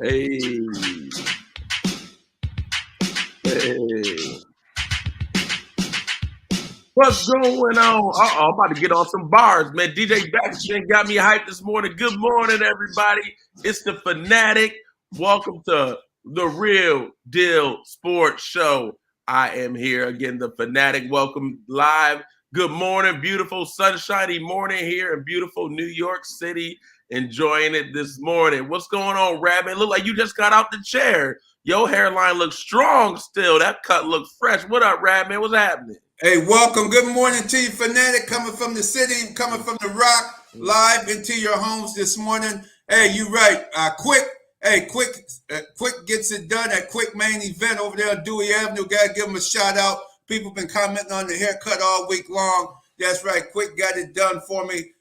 Hey, hey. What's going on? I'm about to get on some bars, man. DJ Baxter got me hyped this morning. Good morning, everybody. It's the Fanatic. Welcome to the Real Deal Sports Show. I am here again, the Fanatic. Welcome live. Good morning, beautiful sunshiny morning here in beautiful New York City. Enjoying it this morning. What's going on, Rabbit? Look like you just got out the chair. Your hairline looks strong still. That cut looks fresh. What up, Rabbit? What's happening? Hey, welcome. Good morning to you, Fanatic, coming from the city, coming from the Rock, live into your homes this morning. Hey, you right. Quick gets it done at Quick Main Event over there on Dewey Avenue. Got to give him a shout out. People been commenting on the haircut all week long. That's right. Quick got it done for me.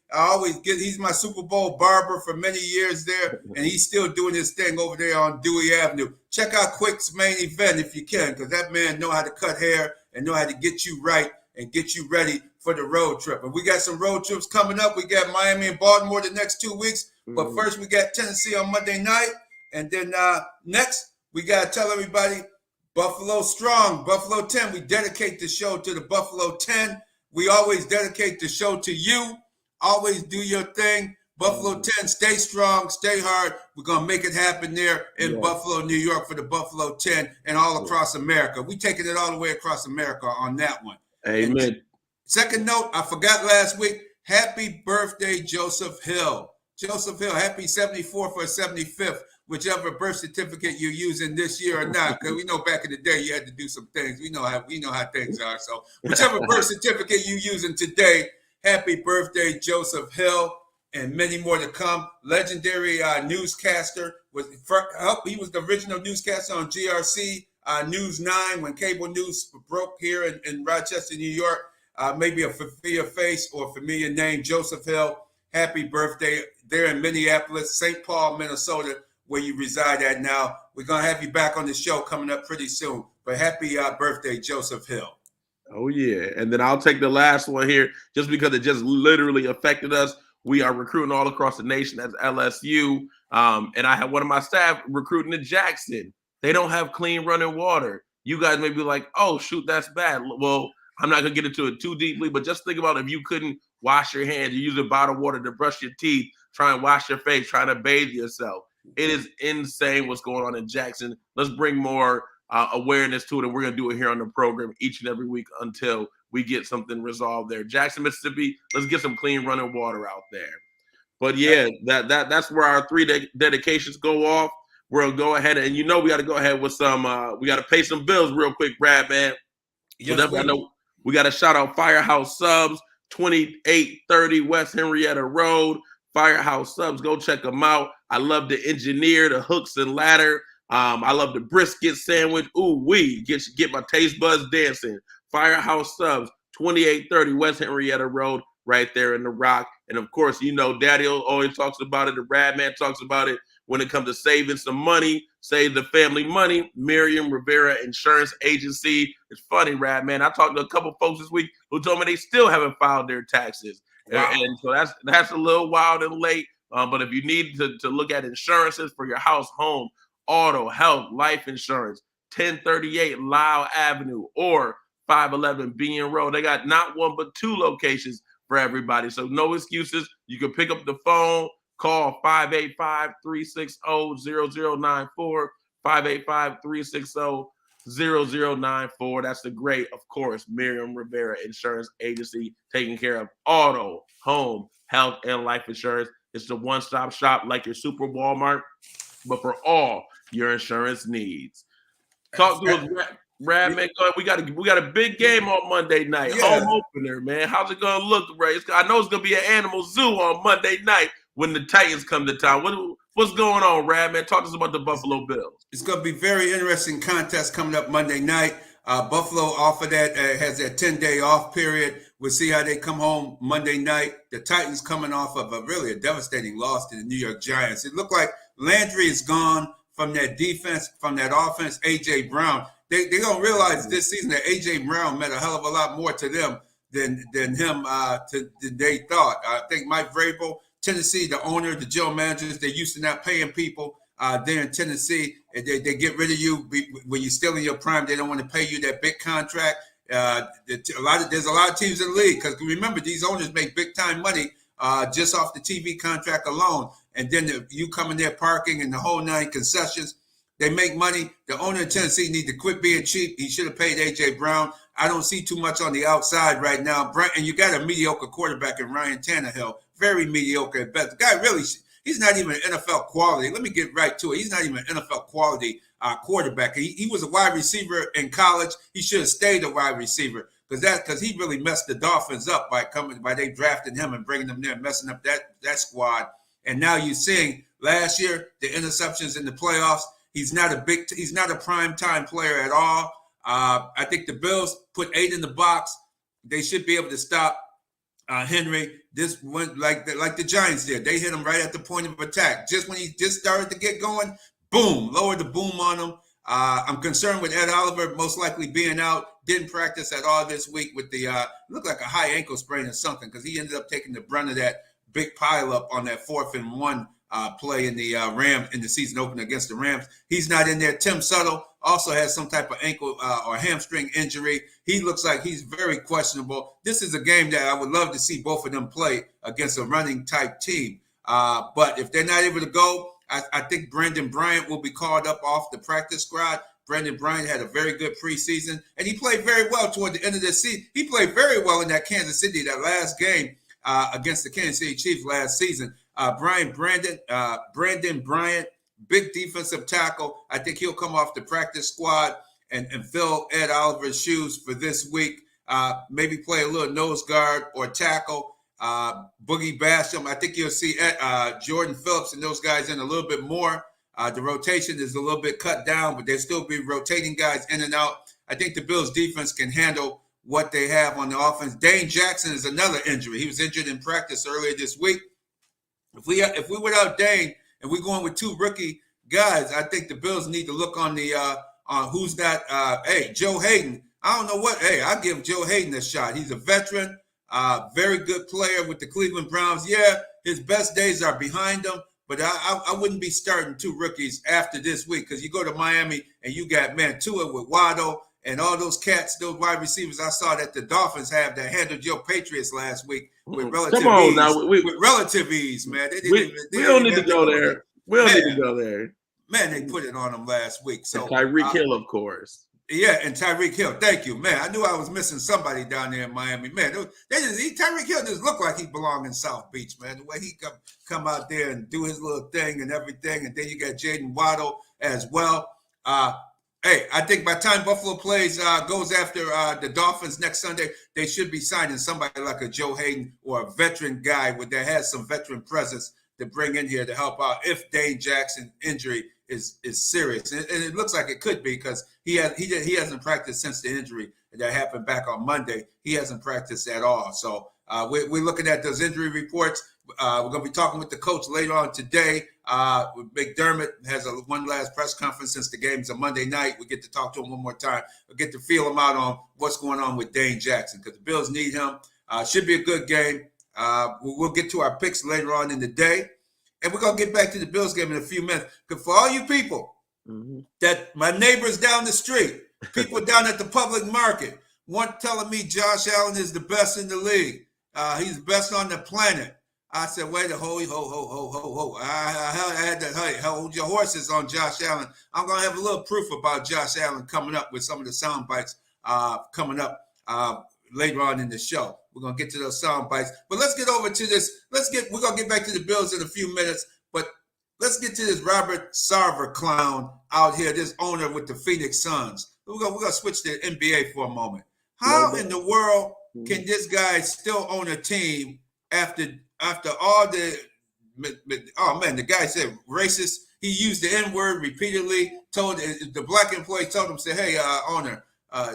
He's my Super Bowl barber for many years there, and he's still doing his thing over there on Dewey Avenue. Check out Quick's Main Event if you can, because that man know how to cut hair and know how to get you right and get you ready for the road trip. And we got some road trips coming up. We got Miami and Baltimore the next 2 weeks. But first, we got Tennessee on Monday night. And then next, we got to tell everybody, Buffalo Strong, Buffalo 10. We dedicate the show to the Buffalo 10. We always dedicate the show to you. Always do your thing. Buffalo 10, stay strong, stay hard. We're going to make it happen there in Buffalo, New York for the Buffalo 10 and all across America. We're taking it all the way across America on that one. Amen. And second note, I forgot last week, happy birthday, Joseph Hill. Joseph Hill, happy 74th or 75th, whichever birth certificate you're using this year or not, because we know back in the day you had to do some things. We know how things are. So whichever birth certificate you're using today, happy birthday, Joseph Hill. And many more to come. Legendary newscaster. He was the original newscaster on GRC News 9 when cable news broke here in Rochester, New York. Maybe a familiar face or a familiar name, Joseph Hill. Happy birthday. There in Minneapolis, St. Paul, Minnesota, where you reside at now. We're going to have you back on the show coming up pretty soon. But happy birthday, Joseph Hill. Oh, yeah. And then I'll take the last one here just because it just literally affected us. We are recruiting all across the nation as LSU. And I have one of my staff recruiting to Jackson. They don't have clean running water. You guys may be like, oh, shoot, that's bad. Well, I'm not going to get into it too deeply, but just think about if you couldn't wash your hands, you use a bottle of water to brush your teeth, try and wash your face, trying to bathe yourself. It is insane what's going on in Jackson. Let's bring more awareness to it, and we're going to do it here on the program each and every week until we get something resolved there. Jackson, Mississippi, let's get some clean running water out there. But yeah, that's where our 3 dedications go off. We'll go ahead and we got to go ahead with some. We got to pay some bills real quick, Brad, man. Yes, I know we got to shout out Firehouse Subs, 2830 West Henrietta Road. Firehouse Subs, go check them out. I love the engineer, the hooks and ladder. I love the brisket sandwich. Ooh, get my taste buds dancing. Firehouse Subs, 2830 West Henrietta Road, right there in the Rock. And of course, Daddy always talks about it. The Rad Man talks about it when it comes to saving some money, save the family money. Miriam Rivera Insurance Agency. It's funny, Rad Man. I talked to a couple folks this week who told me they still haven't filed their taxes. Wow. And so that's a little wild and late. But if you need to look at insurances for your house, home, auto, health, life insurance, 1038 Lyle Avenue or 511 Bean Road. They got not one but 2 locations for everybody. So no excuses. You can pick up the phone, call 585-360-0094, 585-360-0094. That's the great, of course, Miriam Rivera Insurance Agency, taking care of auto, home, health, and life insurance. It's the one-stop shop like your Super Walmart, but for all your insurance needs. Talk to us, Brad, man. We got a big game on Monday night. Yeah. Home opener, man. How's it gonna look, Ray? I know it's gonna be an animal zoo on Monday night when the Titans come to town. What's going on, Brad, man? Talk to us about the Buffalo Bills. It's gonna be very interesting contest coming up Monday night. Buffalo off of that has their 10-day off period. We'll see how they come home Monday night. The Titans coming off of a devastating loss to the New York Giants. It looked like Landry is gone from that defense, from that offense. A.J. Brown. They don't realize this season that A.J. Brown meant a hell of a lot more to them than him than they thought. I think Mike Vrabel, Tennessee, the owner, the general managers, they're used to not paying people there in Tennessee. They get rid of you when you're still in your prime. They don't want to pay you that big contract. There's a lot of teams in the league, because remember, these owners make big time money just off the TV contract alone. And then you come in there parking and the whole 9 concessions. They make money. The owner in Tennessee need to quit being cheap. He should have paid A.J. Brown. I don't see too much on the outside right now. And you got a mediocre quarterback in Ryan Tannehill. Very mediocre at best. The guy really, he's not even NFL quality. Let me get right to it. He's not even an NFL quality quarterback. He was a wide receiver in college. He should have stayed a wide receiver, because he really messed the Dolphins up by they drafting him and bringing him there, messing up that squad. And now you're seeing last year the interceptions in the playoffs. He's not a prime time player at all. I think the Bills put 8 in the box. They should be able to stop Henry. This went like the Giants did. They hit him right at the point of attack. Just when he just started to get going, boom, lower the boom on him. I'm concerned with Ed Oliver most likely being out. Didn't practice at all this week with the looked like a high ankle sprain or something, because he ended up taking the brunt of that big pile up on that 4th and 1 play in the Rams in the season opener against the Rams. He's not in there. Tim Settle also has some type of ankle or hamstring injury. He looks like he's very questionable. This is a game that I would love to see both of them play against a running type team. But if they're not able to go, I think Brandon Bryant will be called up off the practice squad. Brandon Bryant had a very good preseason, and he played very well toward the end of the season. He played very well in that Kansas City, that last game against the Kansas City Chiefs last season. Brandon Bryant, big defensive tackle. I think he'll come off the practice squad and fill Ed Oliver's shoes for this week. Maybe play a little nose guard or tackle. Boogie Basham. I think you'll see Jordan Phillips and those guys in a little bit more. The rotation is a little bit cut down, but they'll still be rotating guys in and out. I think the Bills defense can handle what they have on the offense. Dane Jackson is another injury. He was injured in practice earlier this week. If we without Dane and we're going with 2 rookie guys, I think the Bills need to look on the on who's that. Joe Hayden. I don't know what. I'll give Joe Hayden a shot. He's a veteran, very good player with the Cleveland Browns. Yeah, his best days are behind him, but I wouldn't be starting 2 rookies after this week, because you go to Miami and you got Tua with Waddle and all those cats, those wide receivers I saw that the Dolphins have that handled your Patriots last week with relative ease. Now, with relative ease, man. We don't need to go there. We don't need to go there. Man, they put it on them last week. So Tyreek Hill, of course. Yeah, and Tyreek Hill. Thank you, man. I knew I was missing somebody down there in Miami. Man, Tyreek Hill just looked like he belonged in South Beach, man. The way he come out there and do his little thing and everything. And then you got Jaden Waddle as well. I think by the time Buffalo goes after the Dolphins next Sunday, they should be signing somebody like a Joe Hayden or a veteran guy that has some veteran presence to bring in here to help out if Dane Jackson injury is serious. And it looks like it could be, because he hasn't practiced since the injury that happened back on Monday. He hasn't practiced at all. So we're looking at those injury reports. We're going to be talking with the coach later on today. McDermott has one last press conference since the game's a Monday night. We get to talk to him one more time. We'll get to feel him out on what's going on with Dane Jackson, because the Bills need him. Should be a good game. We'll get to our picks later on in the day. And we're going to get back to the Bills game in a few minutes. Because for all you people that my neighbors down the street, people down at the public market, telling me Josh Allen is the best in the league. He's the best on the planet. I said, wait a ho. I had to hold your horses on Josh Allen. I'm going to have a little proof about Josh Allen coming up with some of the sound bites coming up later on in the show. We're going to get to those sound bites. But let's get over to this. We're going to get back to the Bills in a few minutes. But let's get to this Robert Sarver clown out here, this owner with the Phoenix Suns. We're going to switch to NBA for a moment. How in the world can this guy still own a team after all the the guy said racist. He used the N-word repeatedly, told the black employee told him, say, hey, owner,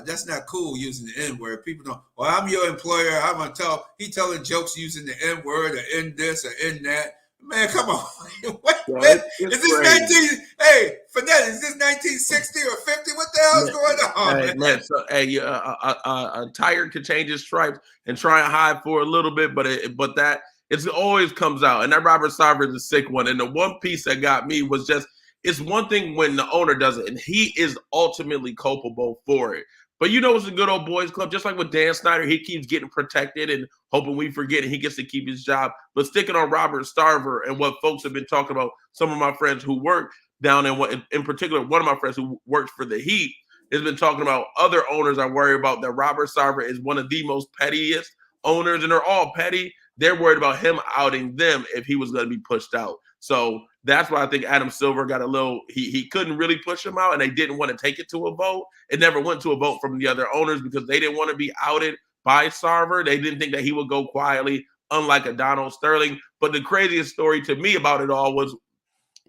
that's not cool using the N-word. People don't, well, I'm your employer. I'm going to tell, he telling jokes using the N-word or in this or in that. Man, come on. Is this 19, hey, Finette, is this 1960 or 50? What the hell is going on? Man, so, a tiger can change his stripes and try and hide for a little bit, but it always comes out. And that Robert Sarver is a sick one. And the one piece that got me was just it's one thing when the owner does it, and he is ultimately culpable for it. But you know, it's a good old boys club, just like with Dan Snyder. He keeps getting protected and hoping we forget, and he gets to keep his job. But sticking on Robert Sarver and what folks have been talking about, some of my friends who work down in particular, one of my friends who works for the Heat has been talking about other owners I worry about, that Robert Sarver is one of the most pettiest owners, and they're all petty. They're worried about him outing them if he was going to be pushed out. So that's why I think Adam Silver got a little, he couldn't really push him out, and they didn't want to take it to a vote. It never went to a vote from the other owners because they didn't want to be outed by Sarver. They didn't think that he would go quietly, unlike a Donald Sterling. But the craziest story to me about it all was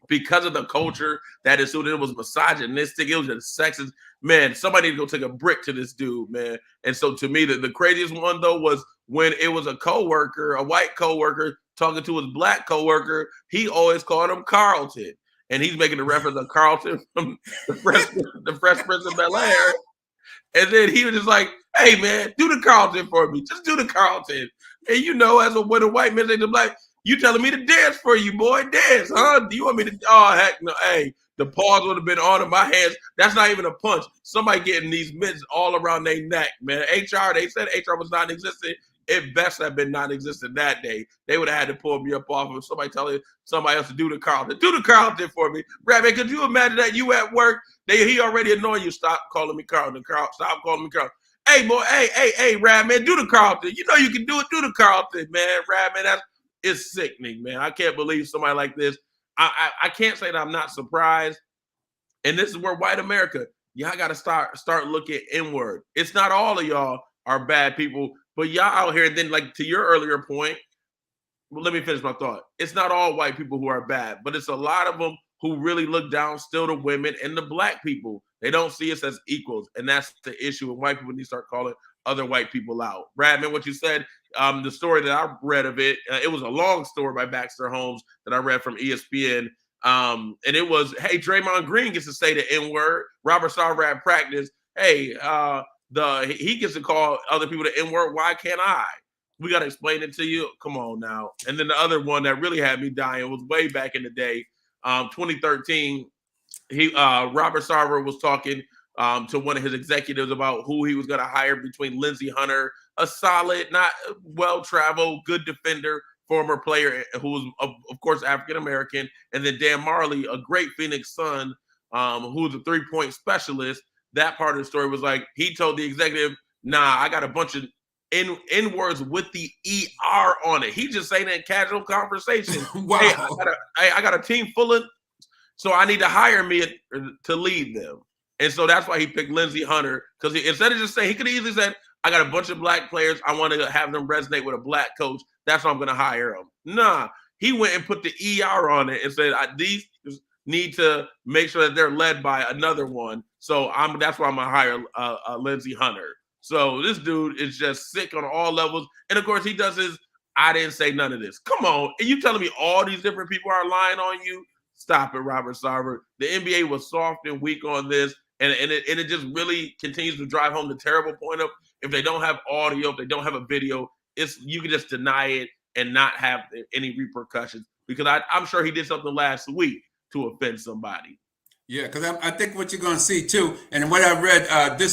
because of the culture that ensued. It was misogynistic. It was just sexist. Man, somebody need to go take a brick to this dude, man. And so to me, the craziest one, though, was when it was a coworker, a white coworker, talking to his black coworker. He always called him Carlton. And he's making a reference of Carlton from the Fresh Prince of Bel-Air. And then he was just like, hey, man, do the Carlton for me. Just do the Carlton. And you know, when a white man say to black, you telling me to dance for you, boy. Dance, huh? Do you want me to? Oh, heck no. Hey, the paws would have been on in my hands. That's not even a punch. Somebody getting these mitts all around their neck, man. HR, they said HR was non-existent. It best have been non-existent that day. They would have had to pull me up off of somebody telling somebody else to do the Carlton. Do the Carlton for me. Rabbit, could you imagine that you at work? He already annoying you. Stop calling me Carlton. Stop calling me Carlton. Hey, boy, hey, Rab, man, do the Carlton. You know you can do it. Do the Carlton, man. Rab, man, it's sickening, man. I can't believe somebody like this. I can't say that I'm not surprised. And this is where white America, y'all got to start looking inward. It's not all of y'all are bad people, but y'all out here. And then, like, to your earlier point, well, let me finish my thought. It's not all white people who are bad, but it's a lot of them who really look down still to women and the black people. They don't see us as equals, and that's the issue. And white people need to start calling other white people out. Bradman, what you said, the story that I read of it, it was a long story by Baxter Holmes that I read from ESPN. And it was, hey, Draymond Green gets to say the N-word. Robert Sarver at practice, hey, he gets to call other people the N-word. Why can't I? We got to explain it to you. Come on now. And then the other one that really had me dying was way back in the day, 2013. Robert Sarver was talking to one of his executives about who he was going to hire between Lindsey Hunter, a solid, not well-traveled, good defender, former player who was, of course, African-American, and then Dan Marley, a great Phoenix Sun, who was a three-point specialist. That part of the story was like, he told the executive, nah, I got a bunch of N-words with the ER on it. He just saying that in casual conversation. Wow. Hey, I got a team full of, so I need to hire me to lead them. And so that's why he picked Lindsey Hunter, because instead of just saying, he could have easily said, I got a bunch of black players. I want to have them resonate with a black coach. That's why I'm going to hire them. Nah, he went and put the ER on it and said, these need to make sure that they're led by another one. So that's why I'm going to hire Lindsey Hunter. So this dude is just sick on all levels. And, of course, he does his, I didn't say none of this. Come on. And you telling me all these different people are lying on you? Stop it, Robert Sarver. The NBA was soft and weak on this. And it just really continues to drive home the terrible point of, if they don't have audio, if they don't have a video, you can just deny it and not have any repercussions. Because I'm sure he did something last week to offend somebody. Yeah, because I think what you're going to see too, and what I read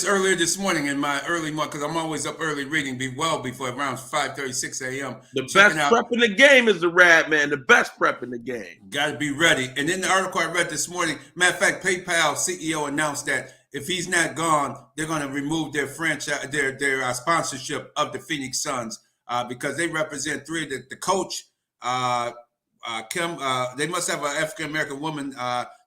earlier this morning in my early morning, because I'm always up early reading, before around 5:36 a.m. The best prep in the game is the Rad Man. The best prep in the game. Got to be ready. And in the article I read this morning, matter of fact, PayPal CEO announced that if he's not gone, they're going to remove their franchise, their sponsorship of the Phoenix Suns because they represent three. The coach, Kim, they must have an African American woman.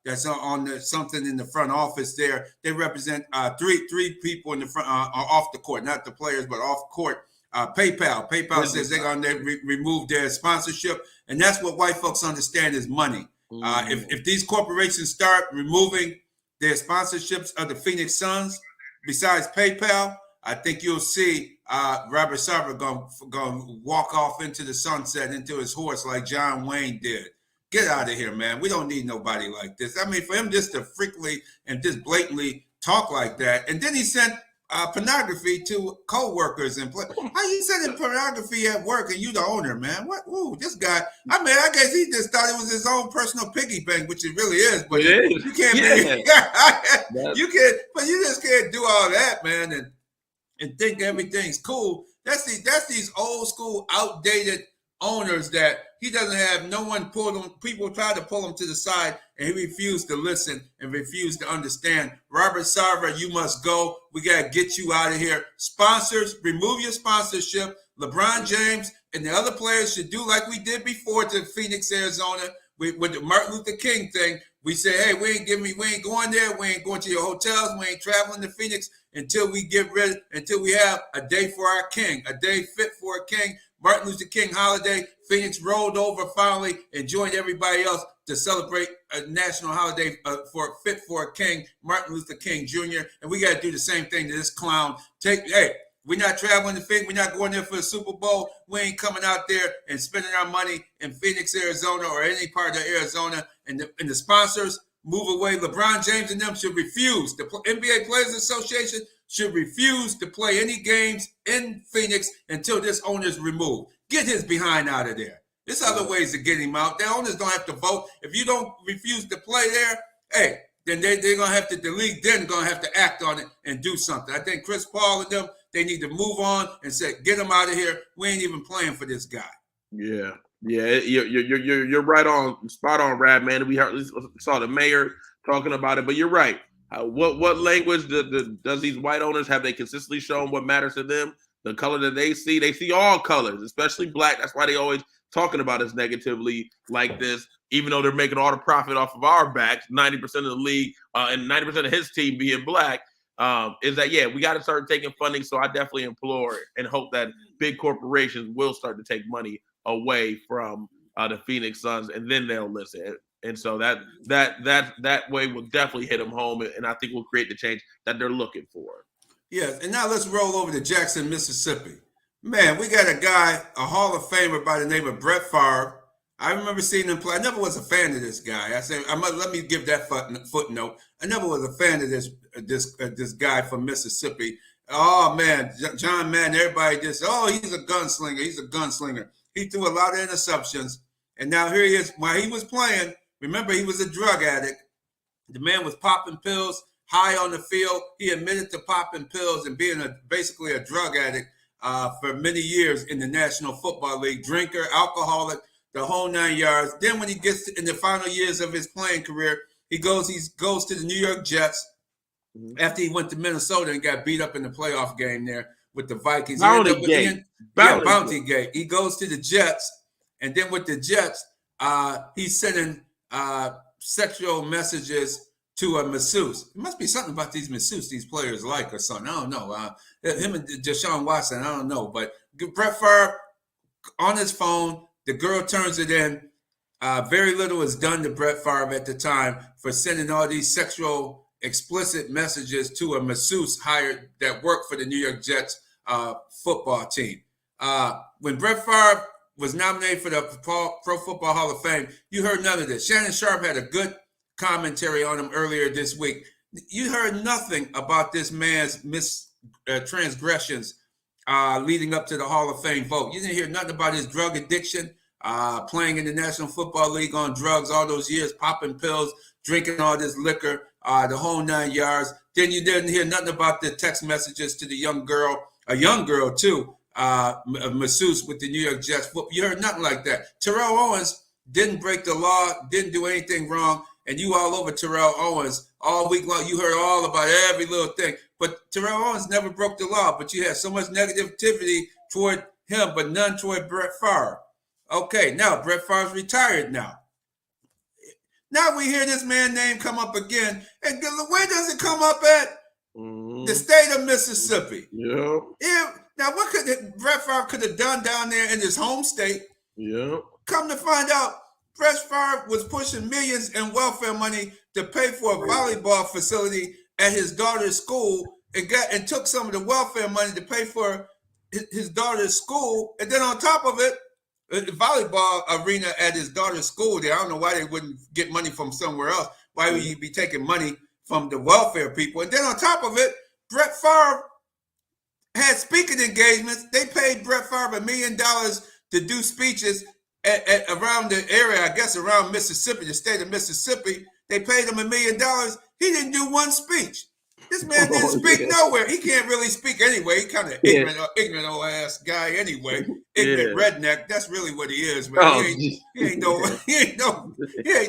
That's on something in the front office there. They represent three people in the front, off the court, not the players, but off court. PayPal says they're going to remove their sponsorship, and that's what white folks understand is money. If these corporations start removing their sponsorships of the Phoenix Suns, besides PayPal, I think you'll see Robert Sarver going to walk off into the sunset, into his horse like John Wayne did. Get out of here, man. We don't need nobody like this. I mean, for him just to freakily and just blatantly talk like that. And then he sent pornography to co-workers and play. How you sending pornography at work and you the owner, man? What? Ooh, this guy. I mean, I guess he just thought it was his own personal piggy bank, which it really is. But you can't be. You can't. But you just can't do all that, man, and think everything's cool. That's these old school, outdated owners that he doesn't have no one pull them. People try to pull him to the side, and he refused to listen and refused to understand. Robert Sarver, you must go. We gotta get you out of here. Sponsors, remove your sponsorship. LeBron James and the other players should do like we did before to Phoenix, Arizona, with the Martin Luther King thing. We say, hey, we ain't going there. We ain't going to your hotels. We ain't traveling to Phoenix until we have a day for our king, a day fit for a king. Martin Luther King holiday. Phoenix rolled over finally and joined everybody else to celebrate a national holiday for fit for a king, Martin Luther King Jr. And we got to do the same thing to this clown. We're not traveling to Phoenix. We're not going there for the Super Bowl. We ain't coming out there and spending our money in Phoenix, Arizona, or any part of Arizona. And the sponsors move away. LeBron James and them should refuse. The NBA Players Association should refuse to play any games in Phoenix until this owner is removed. Get his behind out of there. There's other ways to get him out. The owners don't have to vote. If you don't refuse to play there, hey, then they're going to have to, the league then going to have to act on it and do something. I think Chris Paul and them, they need to move on and say, get him out of here. We ain't even playing for this guy. Yeah, you're right on, spot on, Rab, man. We saw the mayor talking about it, but you're right. What language does these white owners have? They consistently shown what matters to them? The color that they see all colors, especially black. That's why they always talking about us negatively like this, even though they're making all the profit off of our backs. 90% of the league and 90% of his team being black. Is that, we got to start taking funding. So I definitely implore and hope that big corporations will start to take money away from the Phoenix Suns, and then they'll listen. And so that way will definitely hit them home, and I think will create the change that they're looking for. Yes, and now let's roll over to Jackson, Mississippi. Man, we got a guy, a Hall of Famer by the name of Brett Favre. I remember seeing him play. I never was a fan of this guy. I said, let me give that footnote. I never was a fan of this guy from Mississippi. Oh man, John Madden, everybody just, he's a gunslinger. He's a gunslinger. He threw a lot of interceptions, and now here he is. While he was playing, remember he was a drug addict. The man was popping pills high on the field. He admitted to popping pills and being basically a drug addict for many years in the National Football League. Drinker, alcoholic, the whole 9 yards. Then when he gets in the final years of his playing career, he goes to the New York Jets after he went to Minnesota and got beat up in the playoff game there with the Vikings. Bounty Gate. He goes to the Jets, and then with the Jets, he's sending sexual messages to a masseuse. It must be something about these masseuses these players like or something. I don't know. Him and Deshaun Watson, I don't know. But Brett Favre on his phone, the girl turns it in. Very little is done to Brett Favre at the time for sending all these sexual explicit messages to a masseuse hired that worked for the New York Jets football team. When Brett Favre was nominated for the Pro Football Hall of Fame, you heard none of this. Shannon Sharp had a good commentary on him earlier this week. You heard nothing about this man's transgressions leading up to the Hall of Fame vote. You didn't hear nothing about his drug addiction, playing in the National Football League on drugs all those years, popping pills, drinking all this liquor, the whole 9 yards. Then you didn't hear nothing about the text messages to the young girl, a young girl too, a masseuse with the New York Jets. You heard nothing like that. Terrell Owens didn't break the law, didn't do anything wrong, and you all over Terrell Owens all week long. You heard all about every little thing. But Terrell Owens never broke the law, but you had so much negativity toward him, but none toward Brett Favre. Okay, now Brett Favre's retired now. Now we hear this man's name come up again. And where does it come up at? The state of Mississippi. Yeah. Now, what could Brett Favre could have done down there in his home state? Yeah. Come to find out, Brett Favre was pushing millions in welfare money to pay for a volleyball facility at his daughter's school, and took some of the welfare money to pay for his daughter's school, and then on top of it, the volleyball arena at his daughter's school there. I don't know why they wouldn't get money from somewhere else. Why would you be taking money from the welfare people? And then on top of it, Brett Favre had speaking engagements. They paid Brett Favre $1 million to do speeches at around the area, I guess around Mississippi, the state of Mississippi. They paid him $1 million. He didn't do one speech. This man didn't speak nowhere. He can't really speak anyway. He kind of ignorant old ass guy anyway. Ignorant redneck. That's really what he is, man. He ain't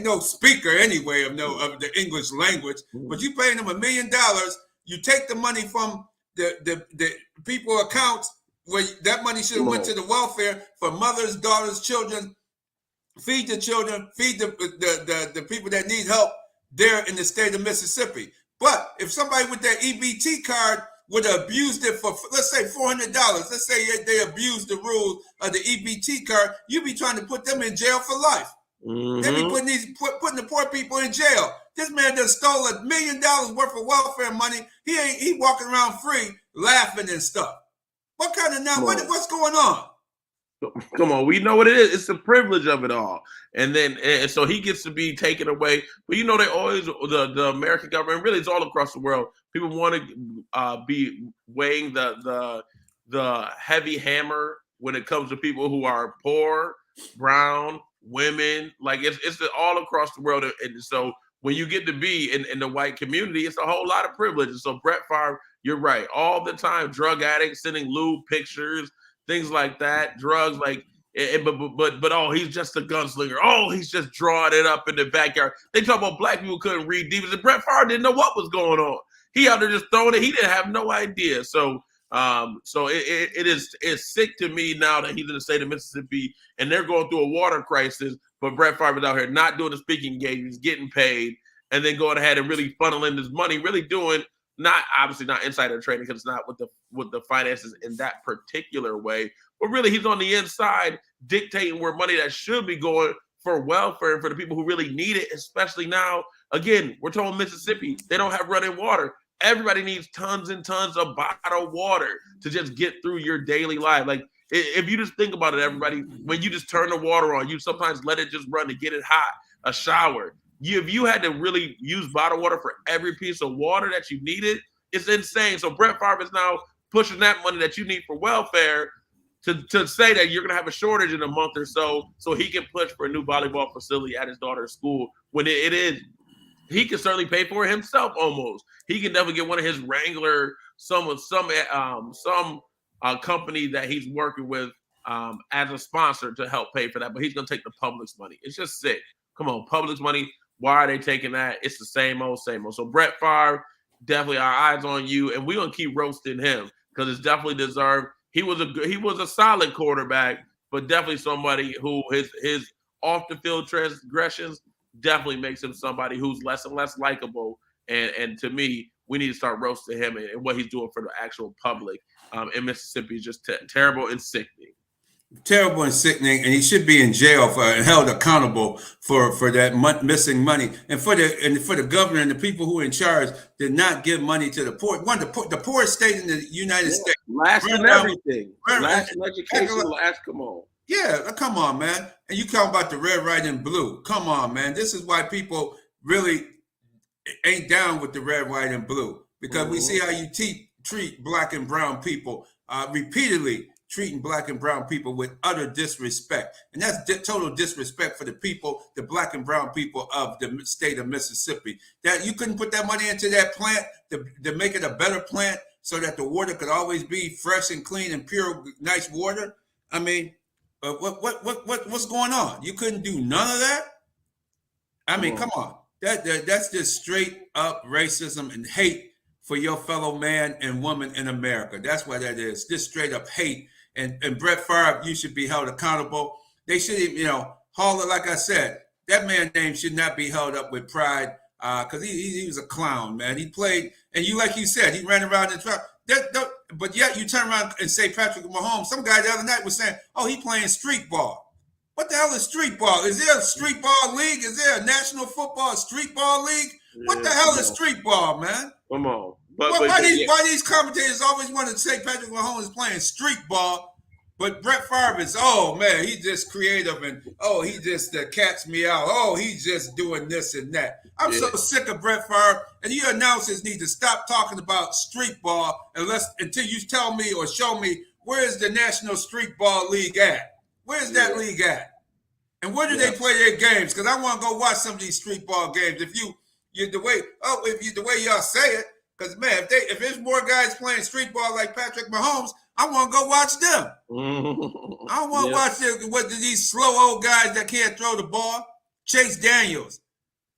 no speaker anyway of the English language. But you paying him $1 million. You take the money from the people accounts where that money should have went to the welfare for mothers, daughters, children. Feed the children. Feed the people that need help there in the state of Mississippi. But if somebody with that EBT card would have abused it for, let's say, $400, let's say they abused the rules of the EBT card, you'd be trying to put them in jail for life. Mm-hmm. They be putting the poor people in jail. This man just stole $1 million worth of welfare money. He walking around free, laughing and stuff. What kind of what's going on? Come on, we know what it is. It's the privilege of it all, and so he gets to be taken away. But they always the American government, really, it's all across the world. People want to be weighing the heavy hammer when it comes to people who are poor, brown, women. Like it's all across the world, and so when you get to be in the white community, it's a whole lot of privilege. And so Brett Favre, you're right, all the time, drug addicts sending lewd pictures. Things like that, drugs, but he's just a gunslinger. Oh, he's just drawing it up in the backyard. They talk about black people couldn't read defense, and Brett Favre didn't know what was going on. He out there just throwing it. He didn't have no idea. So it's sick to me now that he's in the state of Mississippi and they're going through a water crisis, but Brett Favre is out here not doing the speaking engagements, getting paid, and then going ahead and really funneling this money, really doing. Obviously not insider trading because it's not with the finances in that particular way, but really he's on the inside dictating where money that should be going for welfare and for the people who really need it, especially now. Again, we're told Mississippi, they don't have running water. Everybody needs tons and tons of bottled water to just get through your daily life. Like if you just think about it, everybody, when you just turn the water on, you sometimes let it just run to get it hot, a shower. If you had to really use bottled water for every piece of water that you needed, it's insane. So Brett Favre is now pushing that money that you need for welfare to say that you're going to have a shortage in a month or so he can push for a new volleyball facility at his daughter's school when it is. He can certainly pay for it himself almost. He can definitely get one of his Wrangler, some company that he's working with as a sponsor to help pay for that, but he's going to take the public's money. It's just sick. Come on, public's money. Why are they taking that? It's the same old, same old. So Brett Favre, definitely our eyes on you, and we're gonna keep roasting him because it's definitely deserved. He was a solid quarterback, but definitely somebody who his off the field transgressions definitely makes him somebody who's less and less likable. And to me, we need to start roasting him and what he's doing for the actual public in Mississippi is just terrible and sickening. Terrible and sickening, and he should be in jail and held accountable for that missing money. And for the governor and the people who are in charge did not give money to the poor. The poorest state in the United States. Last in everything. Last in education. Last, come on. Yeah, come on, man. And you talk about the red, white, and blue. Come on, man. This is why people really ain't down with the red, white, and blue because we see how you treat black and brown people repeatedly. Treating black and brown people with utter disrespect. And that's total disrespect for the people, the black and brown people of the state of Mississippi. That you couldn't put that money into that plant to make it a better plant so that the water could always be fresh and clean and pure, nice water. I mean, what's going on? You couldn't do none of that? I mean, come on. That's just straight up racism and hate for your fellow man and woman in America. That's what that is. Just straight up hate. And Brett Favre, you should be held accountable. They should, haul it. Like I said, that man's name should not be held up with pride because he was a clown, man. He played, and like you said, he ran around in track. But yet you turn around and say Patrick Mahomes. Some guy the other night was saying, "Oh, he playing street ball." What the hell is street ball? Is there a street ball league? Is there a national football street ball league? What the hell is street ball, man? Come on. Why these commentators always want to say Patrick Mahomes is playing street ball But Brett Favre is, oh man, he's just creative and he just cats me out. Oh, he's just doing this and that. I'm so sick of Brett Favre, and you announcers need to stop talking about street ball until you tell me or show me where is the National Street Ball League at? Where's that league at? And where do they play their games? Because I want to go watch some of these street ball games. If the way y'all say it, because man, if there's more guys playing street ball like Patrick Mahomes, I want to go watch them. I don't want to watch these slow old guys that can't throw the ball. Chase Daniels,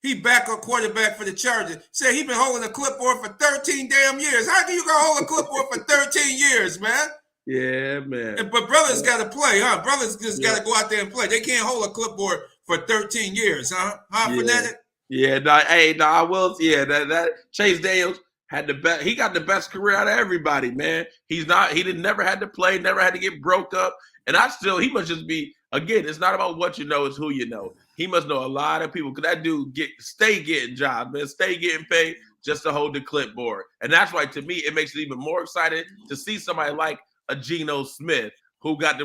he backup quarterback for the Chargers. Said he been holding a clipboard for 13 damn years. How can you go hold a clipboard for 13 years, man? Yeah, man. But brothers got to play, huh? Brothers just got to go out there and play. They can't hold a clipboard for 13 years, huh? Fanatic? Yeah, I will. Yeah, that Chase Daniels had the best. He got the best career out of everybody, man. He never had to play, never had to get broke up. And he must just be, again, it's not about what you know, it's who you know. He must know a lot of people, because that dude stay getting jobs, man, stay getting paid just to hold the clipboard. And that's why, to me, it makes it even more exciting to see somebody like a Geno Smith, who got the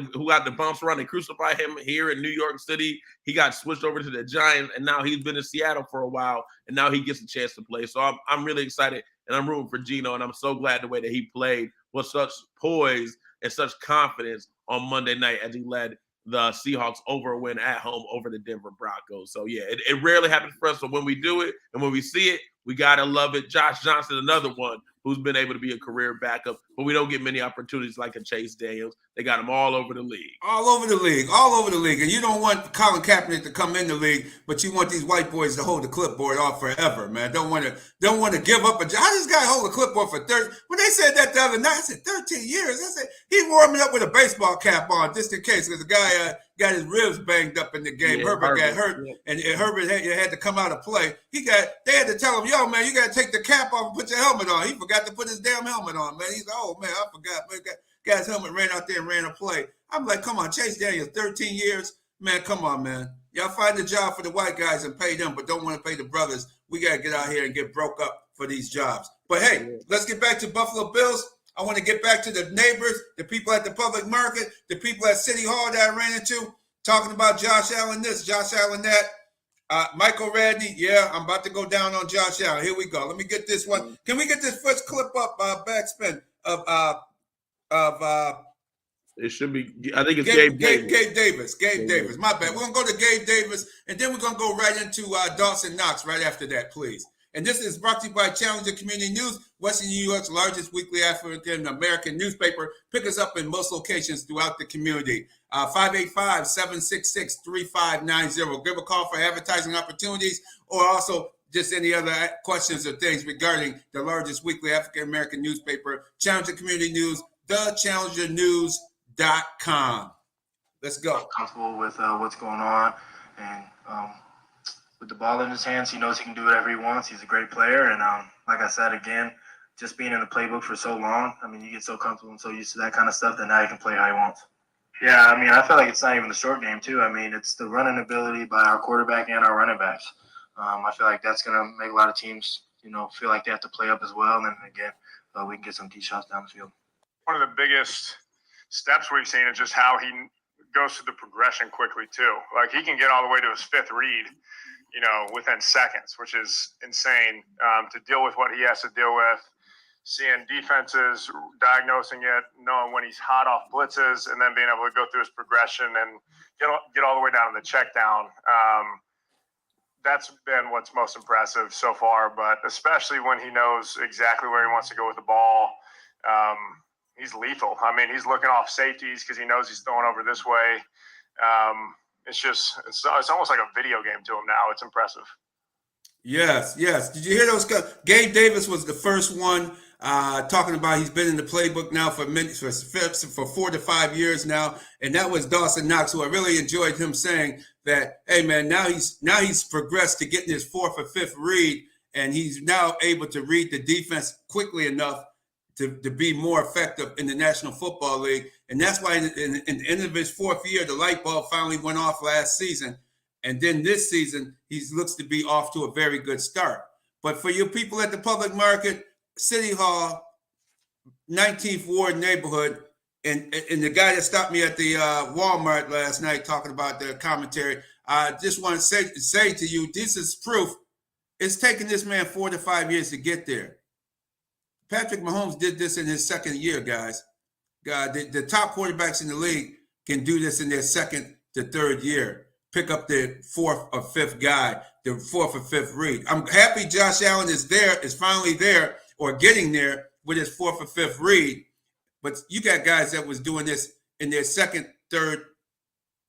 bumps around. They crucified him here in New York City. He got switched over to the Giants, and now he's been in Seattle for a while, and now he gets a chance to play. So I'm really excited, and I'm rooting for Geno, and I'm so glad the way that he played with such poise and such confidence on Monday night as he led the Seahawks over a win at home over the Denver Broncos. So, yeah, it rarely happens for us, but when we do it and when we see it, we got to love it. Josh Johnson, another one who's been able to be a career backup, but we don't get many opportunities like a Chase Daniels. They got him all over the league. All over the league. And you don't want Colin Kaepernick to come in the league, but you want these white boys to hold the clipboard off forever, man. Don't want to give up. How does this guy hold a clipboard for 30? When they said that the other night, I said 13 years. I said he's warming up with a baseball cap on just in case, because the guy got his ribs banged up in the game. Yeah, Herbert got hurt, and Herbert had to come out and play. They had to tell him, yo, man, you got to take the cap off and put your helmet on. He forgot to put his damn helmet on, man. He's like, oh, man, I forgot. Man, guy's helmet ran out there and ran a play. I'm like, come on, Chase Daniels, 13 years? Man, come on, man. Y'all find a job for the white guys and pay them, but don't want to pay the brothers. We got to get out here and get broke up for these jobs. But, hey, let's get back to Buffalo Bills. I want to get back to the neighbors, the people at the public market, the people at City Hall that I ran into, talking about Josh Allen this, Josh Allen that. Michael Radney, yeah, I'm about to go down on Josh Allen. Here we go. Let me get this one. Can we get this first clip up, backspin of it should be, I think it's Gabe Davis. Gabe Davis. My bad. We're going to go to Gabe Davis, and then we're going to go right into Dawson Knox right after that, please. And this is brought to you by Challenger Community News, Western New York's largest weekly African-American newspaper. Pick us up in most locations throughout the community. 585-766-3590. Give a call for advertising opportunities, or also just any other questions or things regarding the largest weekly African-American newspaper, Challenger Community News, thechallengernews.com. Let's go. I'm comfortable with what's going on, and with the ball in his hands, he knows he can do whatever he wants. He's a great player, and like I said, again, just being in the playbook for so long, I mean, you get so comfortable and so used to that kind of stuff that now you can play how he wants. Yeah, I mean, I feel like it's not even the short game, too. I mean, it's the running ability by our quarterback and our running backs. I feel like that's going to make a lot of teams, feel like they have to play up as well, and again, we can get some deep shots down the field. One of the biggest steps we've seen is just how he goes through the progression quickly, too. Like, he can get all the way to his fifth read, within seconds, which is insane to deal with what he has to deal with, seeing defenses, diagnosing it, knowing when he's hot off blitzes, and then being able to go through his progression and get all the way down to the check down. That's been what's most impressive so far, but especially when he knows exactly where he wants to go with the ball. He's lethal. I mean, he's looking off safeties because he knows he's throwing over this way. It's almost like a video game to him now. It's impressive. Yes. Did you hear those guys? Gabe Davis was the first one talking about he's been in the playbook now for 4 to 5 years now, and that was Dawson Knox, who I really enjoyed him saying that, hey man, now he's progressed to getting his fourth or fifth read, and he's now able to read the defense quickly enough to be more effective in the National Football League. And that's why in the end of his fourth year, the light bulb finally went off last season. And then this season, he looks to be off to a very good start. But for you people at the public market, City Hall, 19th Ward neighborhood, and the guy that stopped me at the Walmart last night talking about the commentary, I just want to say to you, this is proof. It's taken this man 4 to 5 years to get there. Patrick Mahomes did this in his second year, guys. The top quarterbacks in the league can do this in their second to third year. Pick up the fourth or fifth guy, the fourth or fifth read. I'm happy Josh Allen is finally there or getting there with his fourth or fifth read. But you got guys that was doing this in their second, third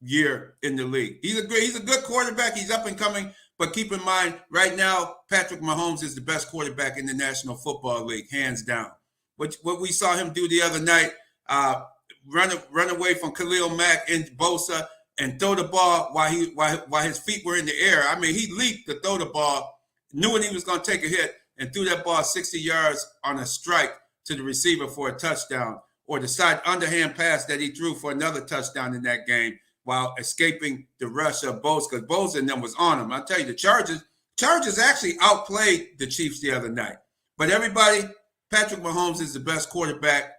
year in the league. He's a good quarterback. He's up and coming. But keep in mind, right now, Patrick Mahomes is the best quarterback in the National Football League, hands down. What we saw him do the other night, run away from Khalil Mack and Bosa and throw the ball while his feet were in the air. I mean, he leaped to throw the ball, knew when he was going to take a hit, and threw that ball 60 yards on a strike to the receiver for a touchdown, or the side underhand pass that he threw for another touchdown in that game while escaping the rush of Bosa, because Bosa and them was on him. I'll tell you, the Chargers actually outplayed the Chiefs the other night. But everybody, Patrick Mahomes is the best quarterback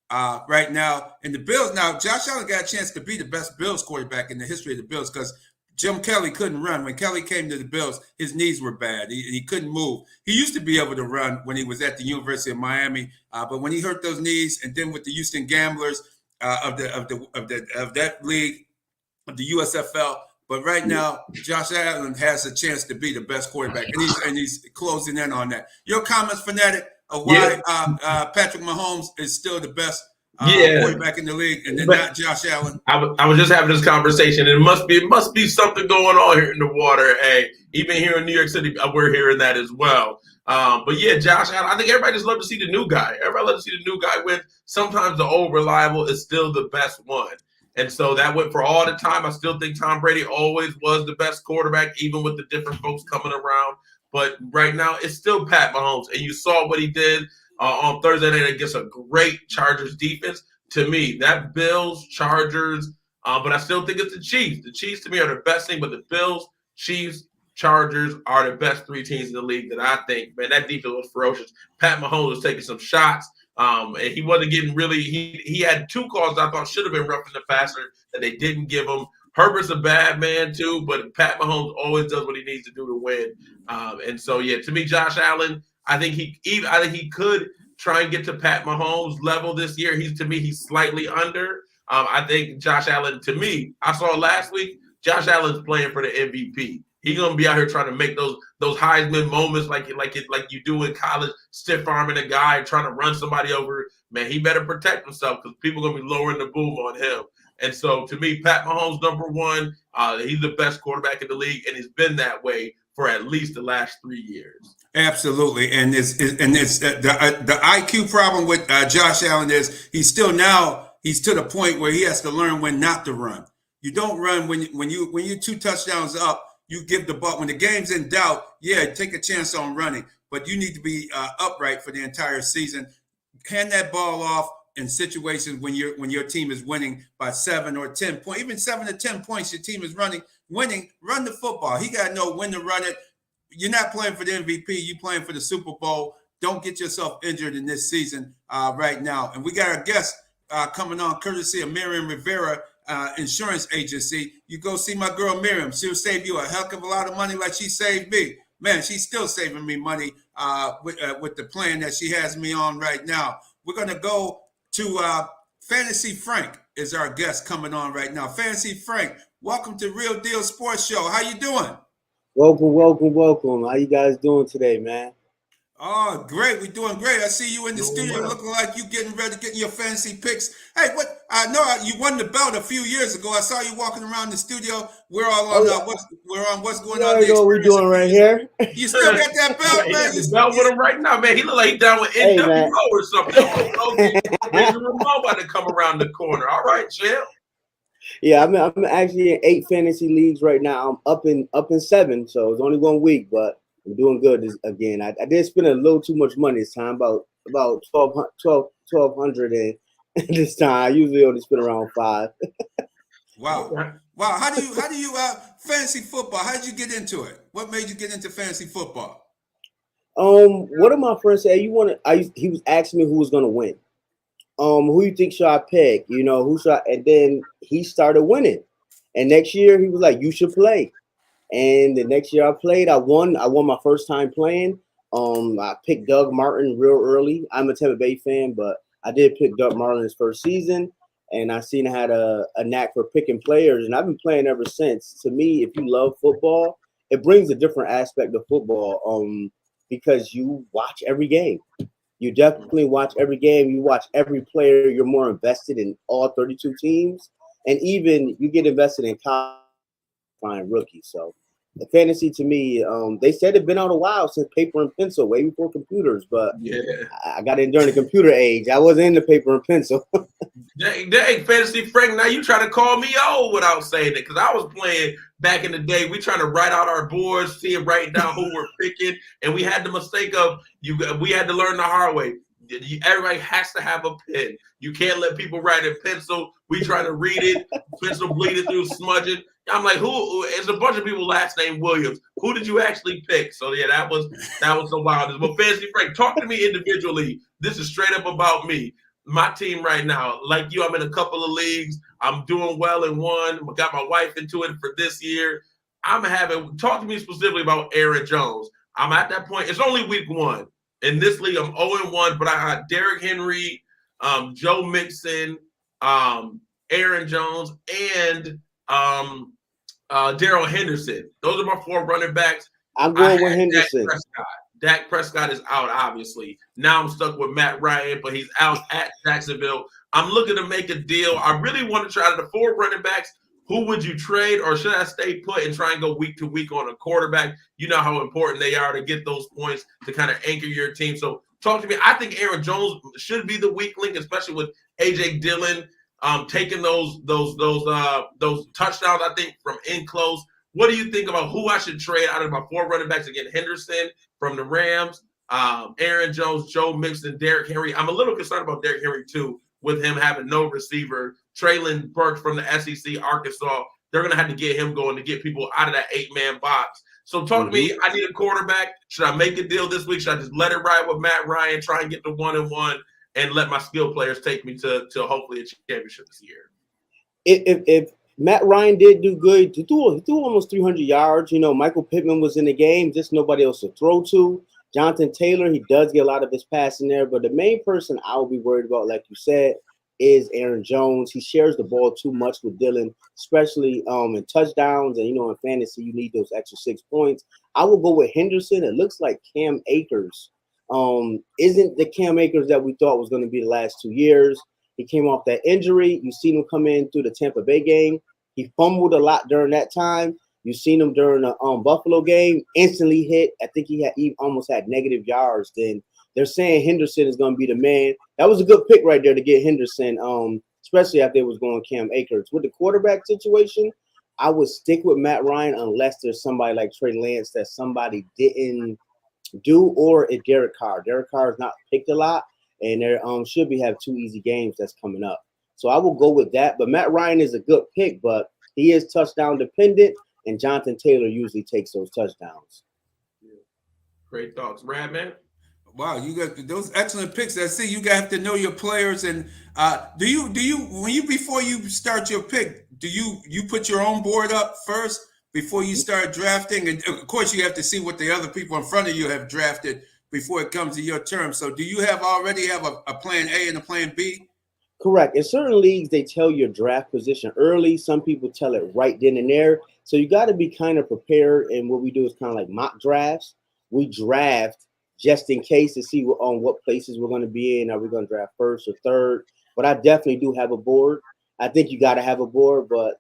right now. And the Bills, now Josh Allen got a chance to be the best Bills quarterback in the history of the Bills because Jim Kelly couldn't run. When Kelly came to the Bills, his knees were bad. He couldn't move. He used to be able to run when he was at the University of Miami, but when he hurt those knees, and then with the Houston Gamblers of that league, of the USFL. But right now, Josh Allen has a chance to be the best quarterback, and he's closing in on that. Your comments, Fanatic, of why Patrick Mahomes is still the best quarterback in the league, and then not Josh Allen. I was just having this conversation, and it must be something going on here in the water. Hey, even here in New York City, we're hearing that as well. But yeah, Josh Allen, I think everybody just love to see the new guy. Everybody loves to see the new guy win. Sometimes the old reliable is still the best one. And so that went for all the time. I still think Tom Brady always was the best quarterback, even with the different folks coming around. But right now, it's still Pat Mahomes. And you saw what he did on Thursday night against a great Chargers defense. To me, that Bills, Chargers, but I still think it's the Chiefs. The Chiefs, to me, are the best thing. But the Bills, Chiefs, Chargers are the best three teams in the league that I think. Man, that defense was ferocious. Pat Mahomes was taking some shots. And he wasn't getting really. He had two calls I thought should have been roughing the passer that they didn't give him. Herbert's a bad man too, but Pat Mahomes always does what he needs to do to win. And so yeah, to me, Josh Allen, I think he could try and get to Pat Mahomes' level this year. He's slightly under. I think Josh Allen, to me, I saw last week, Josh Allen's playing for the MVP. He's gonna be out here trying to make those Heisman moments like you do in college, stiff arming a guy and trying to run somebody over. Man, he better protect himself because people are gonna be lowering the boom on him. And so, to me, Pat Mahomes, number one. He's the best quarterback in the league, and he's been that way for at least the last 3 years. Absolutely, and it's the IQ problem with Josh Allen is he's to the point where he has to learn when not to run. You don't run when you're 2 touchdowns up. You give the ball when the game's in doubt. Yeah, take a chance on running, but you need to be upright for the entire season. Hand that ball off in situations when your team is winning by 7 or 10 points, even 7 to 10 points. Your team is winning. Run the football. He got to know when to run it. You're not playing for the MVP. You're playing for the Super Bowl. Don't get yourself injured in this season right now. And we got our guest coming on, courtesy of Miriam Rivera. Insurance agency. You go see my girl Miriam. She'll save you a heck of a lot of money like she saved me. Man, she's still saving me money with the plan that she has me on right now. We're going to go to Fantasy Frank is our guest coming on right now. Fantasy Frank, welcome to Real Deal Sports Show. How you doing? Welcome. How you guys doing today, man? Oh, great. We're doing great. I see you in the studio looking like you getting ready to get your fancy picks. Hey, I know you won the belt a few years ago. I saw you walking around the studio. We're all on what's going on. What we're doing right here. You still got that belt, man? The belt with him right now, man. He look like he's down with NWO or something. There's a remote about to come around the corner. All right, chill. Yeah, I'm actually in 8 fantasy leagues right now. I'm up in 7, so it's only 1 week, but I'm doing good again. I did spend a little too much money this time, about $1,200 this time. I usually only spend around 5. Wow. How do you fantasy football? How did you get into it? What made you get into fantasy football? One of my friends said he was asking me who was gonna win. who you think should I pick? You know, who should I? And then he started winning. And next year he was like, you should play. And the next year I played, I won. I won my first time playing. I picked Doug Martin real early. I'm a Tampa Bay fan, but I did pick Doug Martin his first season. And I seen I had a knack for picking players. And I've been playing ever since. To me, if you love football, it brings a different aspect of football because you watch every game. You definitely watch every game. You watch every player. You're more invested in all 32 teams. And even you get invested in college rookies. So the fantasy to me, they said it's been out a while since paper and pencil, way before computers. But Yeah. I got in during the computer age. I wasn't into paper and pencil. Dang, Fantasy Frank, now you trying to call me old without saying it. Because I was playing back in the day. We trying to write out our boards, see and write down who we're picking. And we had the mistake of, we had to learn the hard way. Everybody has to have a pen. You can't let people write in pencil. We try to read it, pencil bleeding through, smudging. I'm like, who? It's a bunch of people last name Williams. Who did you actually pick? So yeah, that was the wildest. But Fantasy Frank, talk to me individually. This is straight up about me. My team right now, like you, I'm in a couple of leagues. I'm doing well in one. I got my wife into it for this year. Talk to me specifically about Aaron Jones. I'm at that point. It's only week 1. In this league, I'm 0-1, but I got Derrick Henry, Joe Mixon, Aaron Jones, and Darrell Henderson. Those are my 4 running backs. I'm going with Henderson. Dak Prescott is out, obviously. Now I'm stuck with Matt Ryan, but he's out at Jacksonville. I'm looking to make a deal. I really want to try to the 4 running backs. Who would you trade, or should I stay put and try and go week to week on a quarterback? You know how important they are to get those points to kind of anchor your team. So talk to me. I think Aaron Jones should be the weak link, especially with A.J. Dillon taking those touchdowns, I think, from in close. What do you think about who I should trade out of my 4 running backs again? Henderson from the Rams, Aaron Jones, Joe Mixon, Derrick Henry. I'm a little concerned about Derrick Henry, too, with him having no receiver. Traylon Burks from the SEC, Arkansas. They're going to have to get him going to get people out of that 8-man box. So talk to me. I need a quarterback. Should I make a deal this week? Should I just let it ride with Matt Ryan, try and get to 1-1, and let my skill players take me to hopefully a championship this year? If Matt Ryan did do good, he threw almost 300 yards. You know, Michael Pittman was in the game, just nobody else to throw to. Jonathan Taylor, he does get a lot of his passing there, but the main person I would be worried about, like you said, is Aaron Jones. He shares the ball too much with Dillon, especially in touchdowns. And, you know, in fantasy, you need those extra 6 points. I will go with Henderson. It looks like Cam Akers isn't the Cam Akers that we thought was going to be the last 2 years. He came off that injury. You've seen him come in through the Tampa Bay game. He fumbled a lot during that time. You've seen him during the Buffalo game, instantly hit. I think he almost had negative yards. Then they're saying Henderson is going to be the man. That was a good pick right there to get Henderson, especially after it was going Cam Akers. With the quarterback situation, I would stick with Matt Ryan unless there's somebody like Trey Lance that somebody didn't do, or if Derek Carr. Derek Carr is not picked a lot, and there should have 2 easy games that's coming up. So I will go with that. But Matt Ryan is a good pick, but he is touchdown dependent, and Jonathan Taylor usually takes those touchdowns. Yeah. Great thoughts. Brad, man? Wow, you got those excellent picks. I see you have to know your players. And do you before you start your pick, do you put your own board up first before you start drafting? And of course, you have to see what the other people in front of you have drafted before it comes to your term. So do you already have a plan A and a plan B? Correct. In certain leagues, they tell your draft position early. Some people tell it right then and there. So you got to be kind of prepared. And what we do is kind of like mock drafts. We draft just in case to see what places we're going to be in. Are we going to draft first or third? But I definitely do have a board. I think you got to have a board. But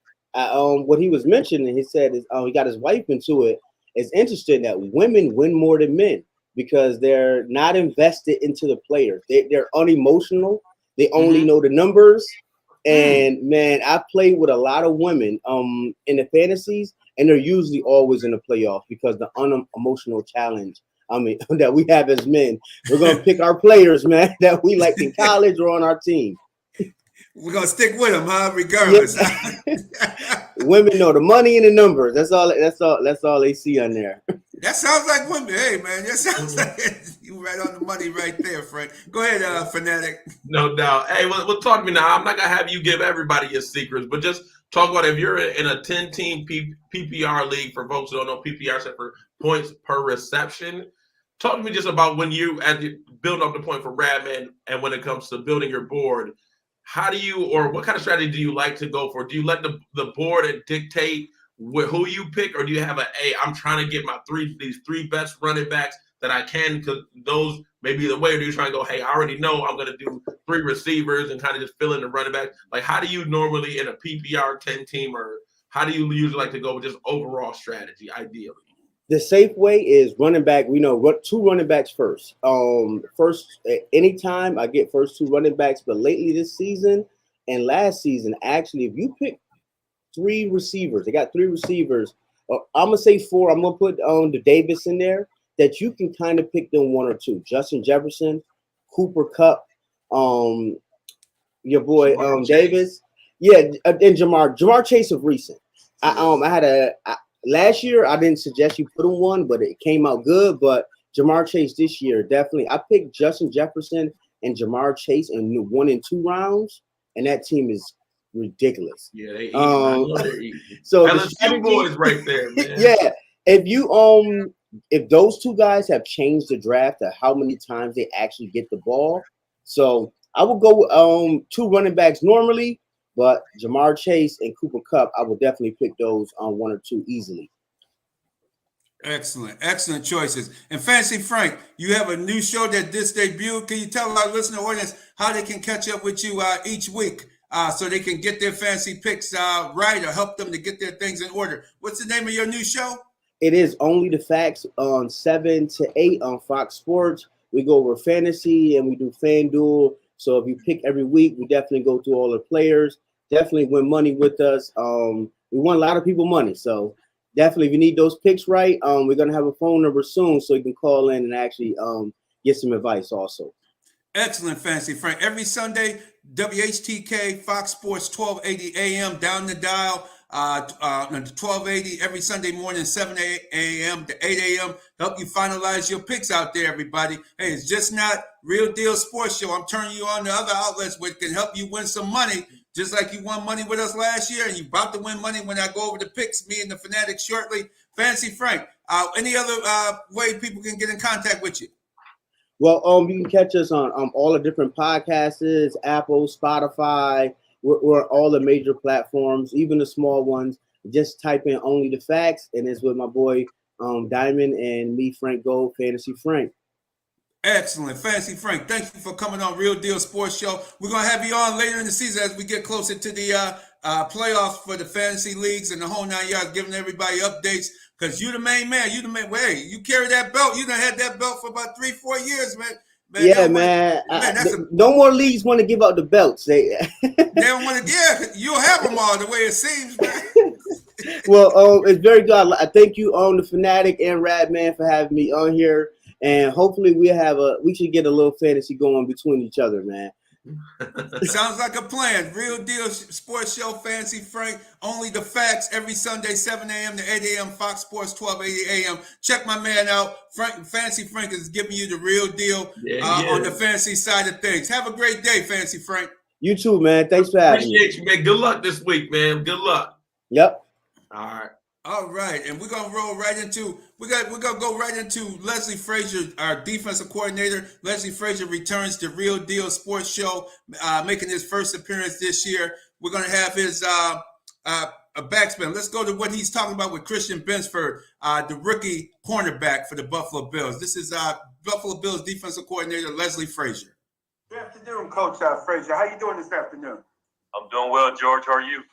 what he was mentioning, he said is he got his wife into it. It's interesting that women win more than men because they're not invested into the players. They're unemotional. They only know the numbers. And, man, I played with a lot of women in the fantasies, and they're usually always in the playoffs because the unemotional challenge that we have as men. We're going to pick our players, man, that we like in college or on our team. We're going to stick with them, huh? Regardless. Yep. Women know the money and the numbers. That's all they see on there. That sounds like women. Hey, man, that sounds like you right on the money right there, Frank. Go ahead, Fanatic. No doubt. Hey, well, talk to me now. I'm not gonna have you give everybody your secrets, but just talk about if you're in a 10-team PPR league. For folks who don't know, PPR stands for points per reception. Talk to me just about when you, as you build up the point for Radman, and when it comes to building your board, how do you, or what kind of strategy do you like to go for? Do you let the board dictate who you pick, or do you have I'm trying to get these three best running backs that I can, because those may be the way, or do you try and go, hey, I already know I'm going to do 3 receivers and kind of just fill in the running back? Like, how do you normally in a PPR 10-team, or how do you usually like to go with just overall strategy, ideally? The safe way is running back. We know 2 running backs first. Anytime I get first 2 running backs, but lately this season and last season, actually, if you pick 3 receivers, they got 3 receivers. I'm gonna say 4. I'm gonna put the Davis in there, that you can kind of pick them 1 or 2. Justin Jefferson, Cooper Kupp, your boy Davis, and Jamar Chase of recent. Last year, I didn't suggest you put him 1, but it came out good. But Jamar Chase this year, definitely. I picked Justin Jefferson and Jamar Chase in 1 and 2 rounds, and that team is ridiculous. Yeah, they eat. So LSU boys right there, man. Yeah, if those 2 guys have changed the draft to how many times they actually get the ball, so I would go with 2 running backs normally. But Jamar Chase and Cooper Kupp, I would definitely pick those on 1 or 2 easily. Excellent choices. And Fancy Frank, you have a new show that this debuted. Can you tell our listener audience how they can catch up with you each week so they can get their fancy picks right, or help them to get their things in order? What's the name of your new show? It is Only the Facts on 7 to 8 on Fox Sports. We go over fantasy and we do FanDuel. So if you pick every week, we definitely go through all the players. Definitely win money with us. We won a lot of people money. So definitely, if you need those picks right, we're going to have a phone number soon so you can call in and actually get some advice also. Excellent, Fancy Frank. Every Sunday, WHTK, Fox Sports, 1280 a.m. down the dial. 1280 every Sunday morning, 7 a.m. to 8 a.m. Help you finalize your picks out there, everybody. Hey, it's just not Real Deal Sports Show. I'm turning you on to other outlets which can help you win some money, just like you won money with us last year, and you about to win money when I go over the picks, me and the Fanatics shortly. Fancy Frank, any other way people can get in contact with you? Well, you can catch us on all the different podcasts, Apple, Spotify. We're all the major platforms, even the small ones. Just type in Only the Facts, and it's with my boy Diamond and me, Frank Gold, Fantasy Frank. Excellent. Fancy Frank, thank you for coming on Real Deal Sports Show. We're going to have you on later in the season as we get closer to the playoffs for the fantasy leagues and the whole 9 yards, giving everybody updates, because you the main man. You the man. Hey, you carry that belt. You done had that belt for about 3-4 years, man. Man, no more leagues want to give out the belts. They don't want to. Yeah, you'll have them all the way it seems, man. Well, it's very good. I thank you on the Fanatic and Radman for having me on here, and hopefully we should get a little fantasy going between each other, man. Sounds like a plan. Real Deal Sports Show, Fancy Frank. Only the Facts every Sunday, 7 a.m. to 8 a.m. Fox Sports, 1280 a.m. Check my man out. Fancy Frank is giving you the real deal on the fantasy side of things. Have a great day, Fancy Frank. You too, man. Thanks for having me. Appreciate you, man. Good luck this week, man. Good luck. Yep. All right, and we're gonna roll right into we're gonna go right into Leslie Frazier, our defensive coordinator. Leslie Frazier returns to Real Deal Sports Show, making his first appearance this year. We're gonna have his a backspin. Let's go to what he's talking about with Christian Benford, the rookie cornerback for the Buffalo Bills. This is Buffalo Bills defensive coordinator Leslie Frazier. Good afternoon, Coach Frazier. How you doing this afternoon? I'm doing well, George. How are you?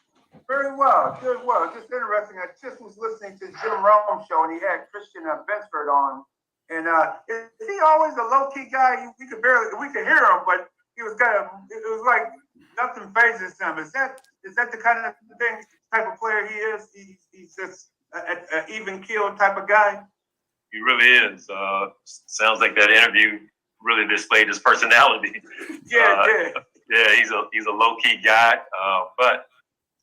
Very well, good. Well, just interesting. I just was listening to Jim Rome show, and he had Christian Benford on. And is he always a low key guy? We could hear him, but he was it was like nothing phases him. Is that the kind of type of player he is? He's just an even keel type of guy. He really is. Sounds like that interview really displayed his personality. Yeah, yeah. He's a low key guy, but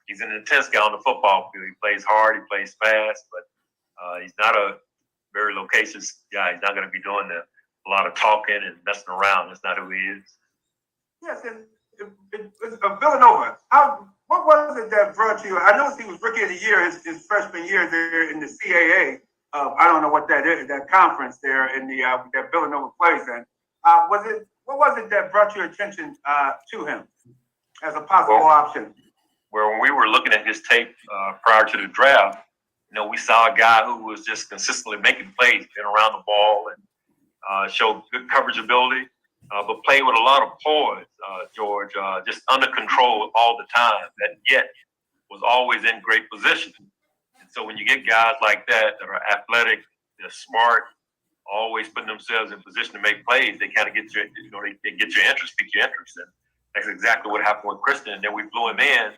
he's an intense guy on the football field. He plays hard, he plays fast, but he's not a very loquacious guy. He's not going to be doing a lot of talking and messing around. That's not who he is. Yes, and Villanova. What was it that brought you? I noticed he was Rookie of the Year his freshman year there in the CAA. I don't know what that is, that conference there in the that Villanova plays in. What was it that brought your attention to him as a possible option? Where when we were looking at his tape prior to the draft, we saw a guy who was just consistently making plays, getting around the ball, and showed good coverage ability, but played with a lot of poise, George, just under control all the time, and yet was always in great position. And so when you get guys like that are athletic, they're smart, always putting themselves in position to make plays, they kind of get your, they get your interest, pique your interest. And that's exactly what happened with Christian. And then we flew him in,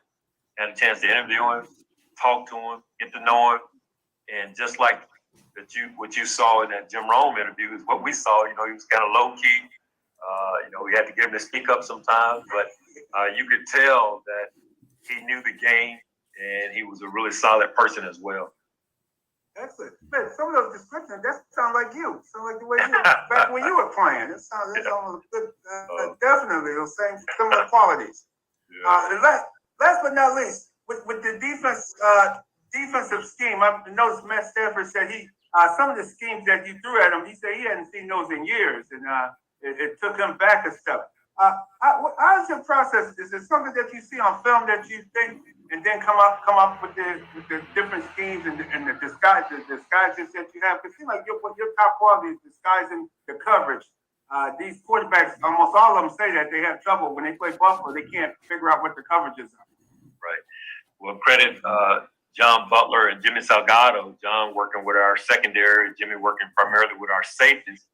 had a chance to interview him, talk to him, get to know him. And just like what you saw in that Jim Rome interview is what we saw. He was kind of low key. We had to get him to speak up sometimes, but you could tell that he knew the game and he was a really solid person as well. Excellent. Man, some of those descriptions, that sound like you. Sound like the way you back when you were playing. It sounds almost good. Definitely those same similar qualities. Yeah. Last but not least, with the defensive scheme, I noticed Matt Stafford said some of the schemes that you threw at him, he said he hadn't seen those in years, and it took him back a step. How's your process? Is it something that you see on film that you think, and then come up with the different schemes and the disguises that you have? It seems like your top quality is disguising the coverage. These quarterbacks, almost all of them say that they have trouble when they play Buffalo. They can't figure out what the coverages are. Right. Well, credit John Butler and Jimmy Salgado. John working with our secondary, Jimmy working primarily with our safeties,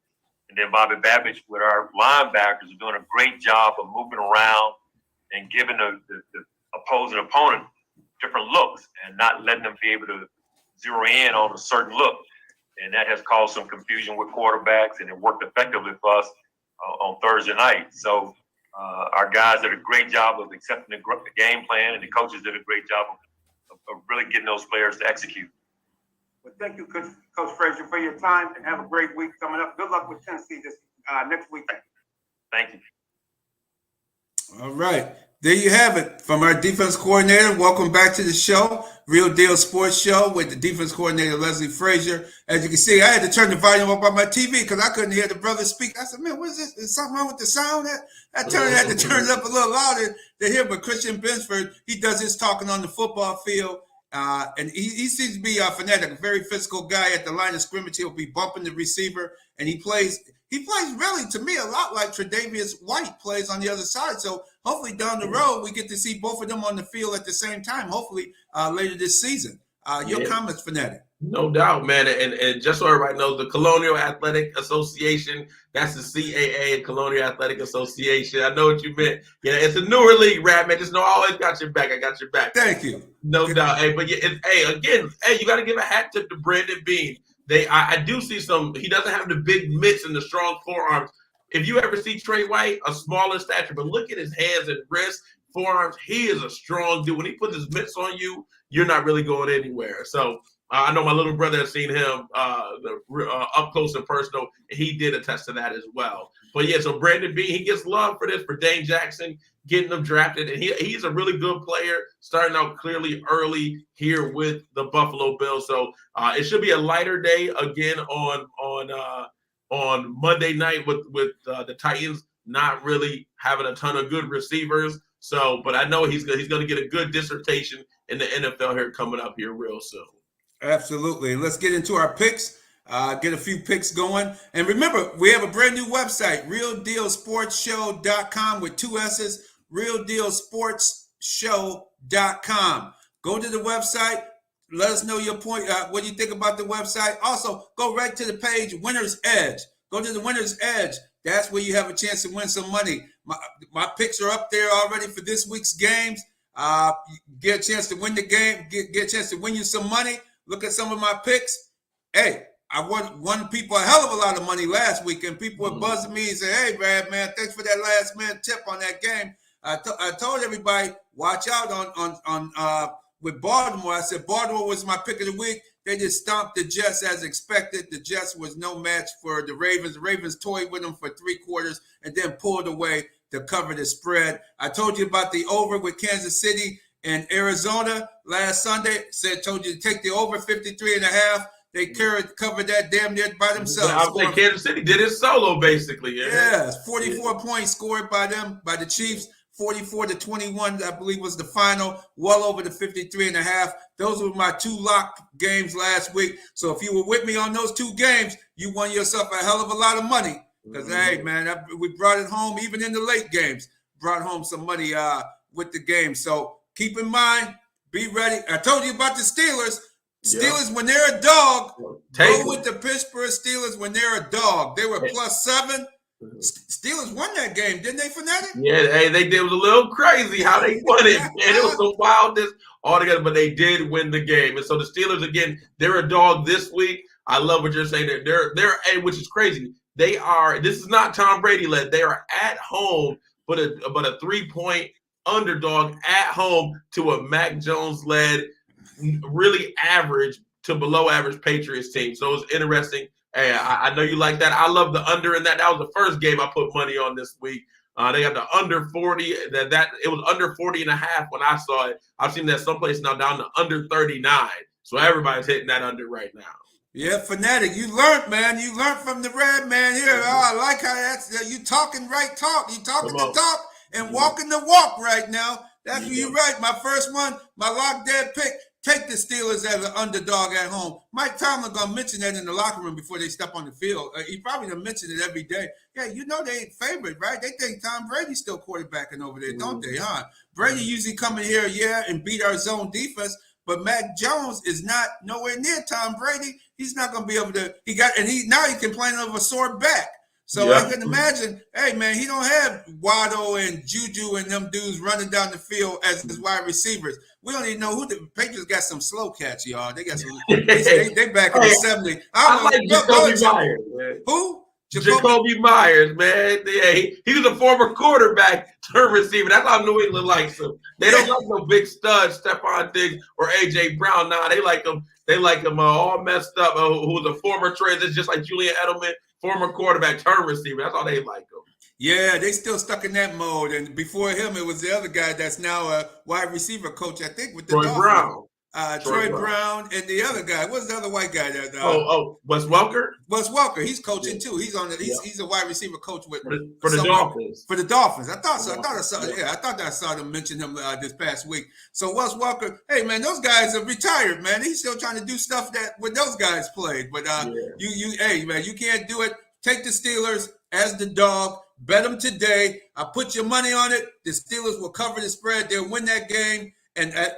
and then Bobby Babbage with our linebackers are doing a great job of moving around and giving the opposing opponent different looks and not letting them be able to zero in on a certain look. And that has caused some confusion with quarterbacks, and it worked effectively for us on Thursday night. So our guys did a great job of accepting the game plan, and the coaches did a great job of really getting those players to execute. Well, thank you, Coach Frazier, for your time, and have a great week coming up. Good luck with Tennessee this next weekend. Thank you. All right. There you have it from our defense coordinator. Welcome back to the show, Real Deal Sports Show with the defense coordinator, Leslie Frazier. As you can see, I had to turn the volume up on my TV because I couldn't hear the brother speak. I said, man, what is this? Is something wrong with the sound? I had to turn it up a little louder to hear. But Christian Benford, he does his talking on the football field. And he seems to be a fanatic, a very physical guy at the line of scrimmage. He'll be bumping the receiver, and he plays really, to me, a lot like Tre'Davious White plays on the other side. So hopefully down the road, we get to see both of them on the field at the same time, hopefully later this season. Your comments, Fanatic? No doubt, man. And just so everybody knows, the Colonial Athletic Association, that's the CAA, Colonial Athletic Association. I know what you meant. Yeah, it's a newer league, Rap, man. Just know I always got your back. I got your back. Thank you. No doubt. Hey, but yeah, you got to give a hat tip to Brandon Beane. I do see he doesn't have the big mitts and the strong forearms. If you ever see Trey White, a smaller stature, but look at his hands and wrists, forearms, he is a strong dude. When he puts his mitts on you, you're not really going anywhere. So I know my little brother has seen him up close and personal, and he did attest to that as well. But yeah, so Brandon Beane, he gets love for this, for Dane Jackson getting him drafted, and he's a really good player, starting out clearly early here with the Buffalo Bills. So it should be a lighter day again on Monday night with the Titans not really having a ton of good receivers. So, but I know he's going to get a good dissertation in the NFL here coming up here real soon. Absolutely. And let's get into our picks. Get a few picks going. And remember, we have a brand new website, realdealsportsshow.com with 2 S's, realdealsportsshow.com. Go to the website. Let us know your point, what you think about the website. Also, go right to the page, Winner's Edge. Go to the Winner's Edge. That's where you have a chance to win some money. My picks are up there already for this week's games. Get a chance to win the game. Get a chance to win you some money. Look at some of my picks. Hey, I won people a hell of a lot of money last week, and people were buzzing me and say, hey, Brad, man, thanks for that last man tip on that game. I told everybody, watch out on with Baltimore. I said Baltimore was my pick of the week. They just stomped the Jets as expected. The Jets was no match for the Ravens. The Ravens toyed with them for 3 quarters and then pulled away to cover the spread. I told you about the over with Kansas City and Arizona last Sunday. Told you to take the over 53.5. They covered that damn near by themselves. I would say Kansas City did it solo, basically. Yes, 44 points scored by them, by the Chiefs. 44-21, I believe, was the final, well over the 53.5. Those were my 2 lock games last week. So if you were with me on those 2 games, you won yourself a hell of a lot of money. Because, hey, man, we brought it home even in the late games. Brought home some money with the game. So keep in mind, be ready. I told you about the Steelers. Steelers, when they're a dog, go with the Pittsburgh Steelers when they're a dog. They were +7. Steelers won that game, didn't they, Fanatic? Yeah, hey, they did. It was a little crazy how they won it, man. It was the wildest altogether, but they did win the game. And so the Steelers, again, they're a dog this week. I love what you're saying. They're which is crazy. They are. This is not Tom Brady led. They are at home, but a 3-point underdog at home to a Mac Jones led, really average to below average Patriots team. So it's interesting. Hey, I know you like that. I love the under in that. That was the first game I put money on this week. They got the under 40. That it was under 40.5 when I saw it. I've seen that someplace now down to under 39. So everybody's hitting that under right now. Yeah, Fanatic, you learned, man. You learned from the red man here. Oh, I like how that's you talking right talk. You talking the talk and walking the walk right now. That's what you're right. My first one, my lock dead pick. Take the Steelers as an underdog at home. Mike Tomlin gonna mention that in the locker room before they step on the field. He probably gonna mention it every day. Yeah, you know they ain't favorite, right? They think Tom Brady's still quarterbacking over there, don't they? Huh? Brady usually come in here, and beat our zone defense, but Mac Jones is not nowhere near Tom Brady. He's not gonna be able to. Now he complaining of a sore back. So I can imagine, hey, man, he don't have Waddle and Juju and them dudes running down the field as his wide receivers. We don't even know who the Patriots got some slow cats, y'all. They got some. they back in the 70s. I like Jacoby Myers, man. Who? Jacoby Myers, man. Yeah, he was a former quarterback turned receiver. That's how New England likes him. They don't like no big studs, Stephon Diggs or AJ Brown. Nah, they like him. They like him all messed up. Who was a former transition, just like Julian Edelman, former quarterback turned receiver. That's how they like him. Yeah, they still stuck in that mode. And before him, it was the other guy that's now a wide receiver coach, I think, with the Troy Brown. Troy Brown and the other guy. What's the other white guy? Wes Welker. Wes Welker. He's coaching too. He's on it. He's a wide receiver coach with for the Dolphins. For the Dolphins. I thought so. I thought I saw them mention him this past week. So Wes Welker. Hey man, those guys are retired, man. He's still trying to do stuff that when those guys played. But hey man, you can't do it. Take the Steelers as the dog. Bet them today. I put your money on it. The Steelers will cover the spread. They'll win that game. And at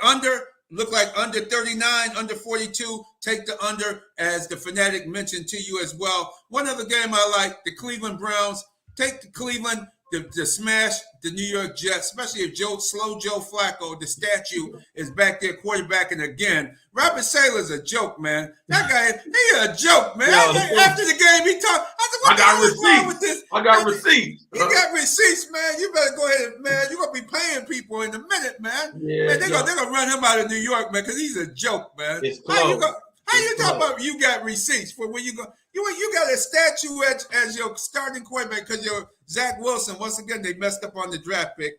look like under 39, under 42. Take the under, as the Fanatic mentioned to you as well. One other game I like, the Cleveland Browns. Take the Cleveland to smash the New York Jets, especially if Slow Joe Flacco, the statue, is back there quarterbacking again. Robert Saylor's a joke, man. That guy, he a joke, man. After the game, he talked. I got receipts. I got receipts. He got receipts, man. You better go ahead, man. You're going to be paying people in a minute, man. Man, they're gonna run him out of New York, man, because he's a joke, man. How you talk about you got receipts for when you go? You got a statue as your starting quarterback because your Zach Wilson, once again, they messed up on the draft pick.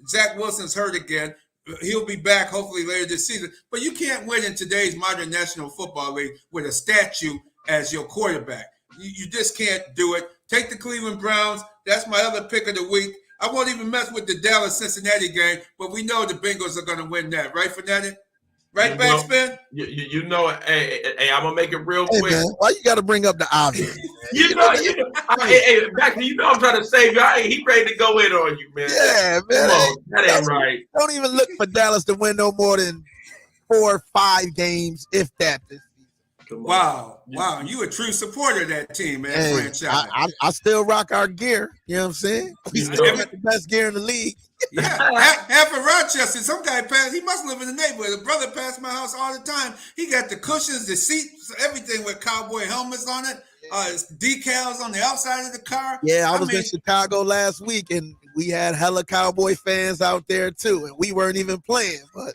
Zach Wilson's hurt again. He'll be back hopefully later this season. But you can't win in today's modern National Football League with a statue as your quarterback. You just can't do it. Take the Cleveland Browns. That's my other pick of the week. I won't even mess with the Dallas-Cincinnati game, but we know the Bengals are going to win that. Right, Fanatic? Right, Backspin? You know it. Hey, I'm going to make it real quick. Man, why you got to bring up the obvious? Hey, Baxter, I'm trying to save you. He ready to go in on you, man. Yeah, man. That ain't right. Don't even look for Dallas to win no more than 4 or 5 games, if that. Wow. You a true supporter of that team, man. Hey, franchise. I still rock our gear. You know what I'm saying? We still got the best gear in the league. Yeah, half of Rochester, some guy passed. He must live in the neighborhood. A brother passed my house all the time. He got the cushions, the seats, everything with cowboy helmets on it, decals on the outside of the car. Yeah, I was in Chicago last week, and we had hella Cowboy fans out there too, and we weren't even playing. But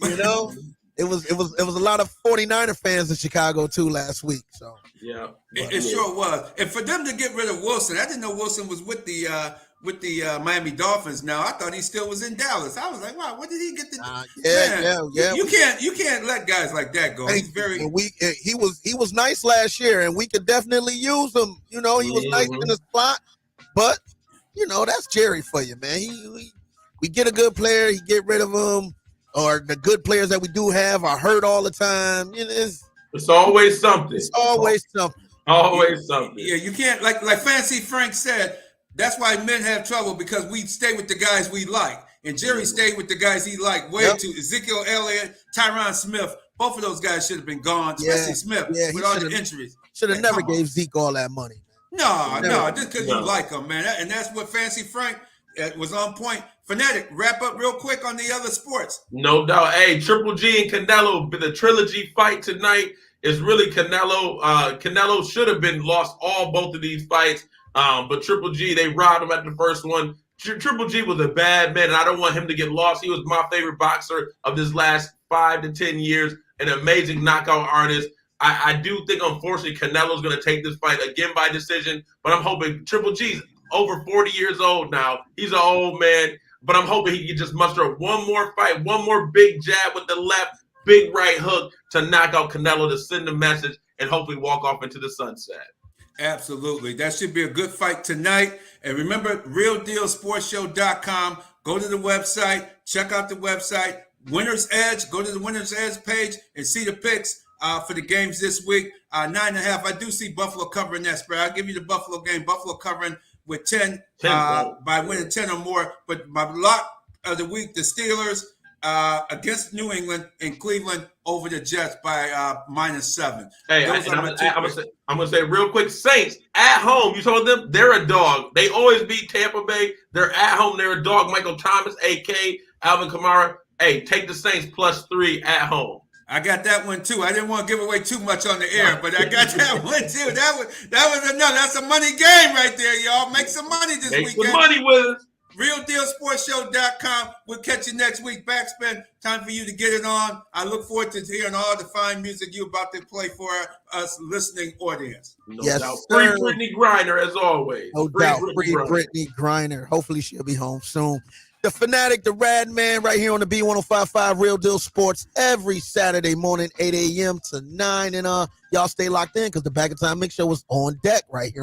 you know, It was a lot of 49er fans in Chicago too last week. So Yeah. It sure was. And for them to get rid of Wilson, I didn't know Wilson was with the Miami Dolphins now. I thought he still was in Dallas. I was like, wow, what did he get to do? yeah. You can't let guys like that go. He's very he was nice last year, and we could definitely use him. You know, he was nice in the spot, but you know that's Jerry for you, man. We get a good player, he get rid of him, or the good players that we do have are hurt all the time. You know, It's always something. it's always something. Always something. Yeah, you can't like Fancy Frank said. That's why men have trouble because we stay with the guys we like, and Jerry stayed with the guys he liked way too. Ezekiel Elliott, Tyron Smith, both of those guys should have been gone, especially Smith with all the injuries. Should have never gave Zeke all that money. No, just because you like him, man. And that's what Fancy Frank was on point. Fanatic, wrap up real quick on the other sports. No doubt. Hey, Triple G and Canelo, the trilogy fight tonight is really Canelo. Canelo should have been lost both of these fights, but Triple G, they robbed him at the first one. Triple G was a bad man, and I don't want him to get lost. He was my favorite boxer of this last 5 to 10 years, an amazing knockout artist. I do think, unfortunately, Canelo's going to take this fight again by decision, but I'm hoping Triple G's over 40 years old now. He's an old man, but I'm hoping he can just muster up one more fight, one more big jab with the left, big right hook to knock out Canelo to send a message and hopefully walk off into the sunset. Absolutely. That should be a good fight tonight. And remember, RealDealSportsShow.com. Go to the website. Check out the website. Winner's Edge. Go to the Winner's Edge page and see the picks for the games this week. 9.5. I do see Buffalo covering that spread. I'll give you the Buffalo game. Buffalo covering with 10 by winning 10 or more. But my lock of the week, the Steelers against New England and Cleveland over the Jets by -7. Hey, I'm gonna say real quick, Saints at home. You told them they're a dog. They always beat Tampa Bay. They're at home. They're a dog. Michael Thomas, AK, Alvin Kamara. Hey, take the Saints +3 at home. I got that one too. I didn't want to give away too much on the air, but I got that one too. That was enough. That's a money game right there, y'all. Make some money this weekend. Make some money with us. RealDealSportsShow.com. We'll catch you next week. Backspin, time for you to get it on. I look forward to hearing all the fine music you're about to play for us listening audience. No doubt. Free Brittany Griner as always. No doubt. Free Brittany Griner. Hopefully she'll be home soon. The Fanatic, the Rad Man, right here on the B1055 Real Deal Sports every Saturday morning, 8 a.m. to 9. And y'all stay locked in because the Back in Time Mix Show is on deck right here.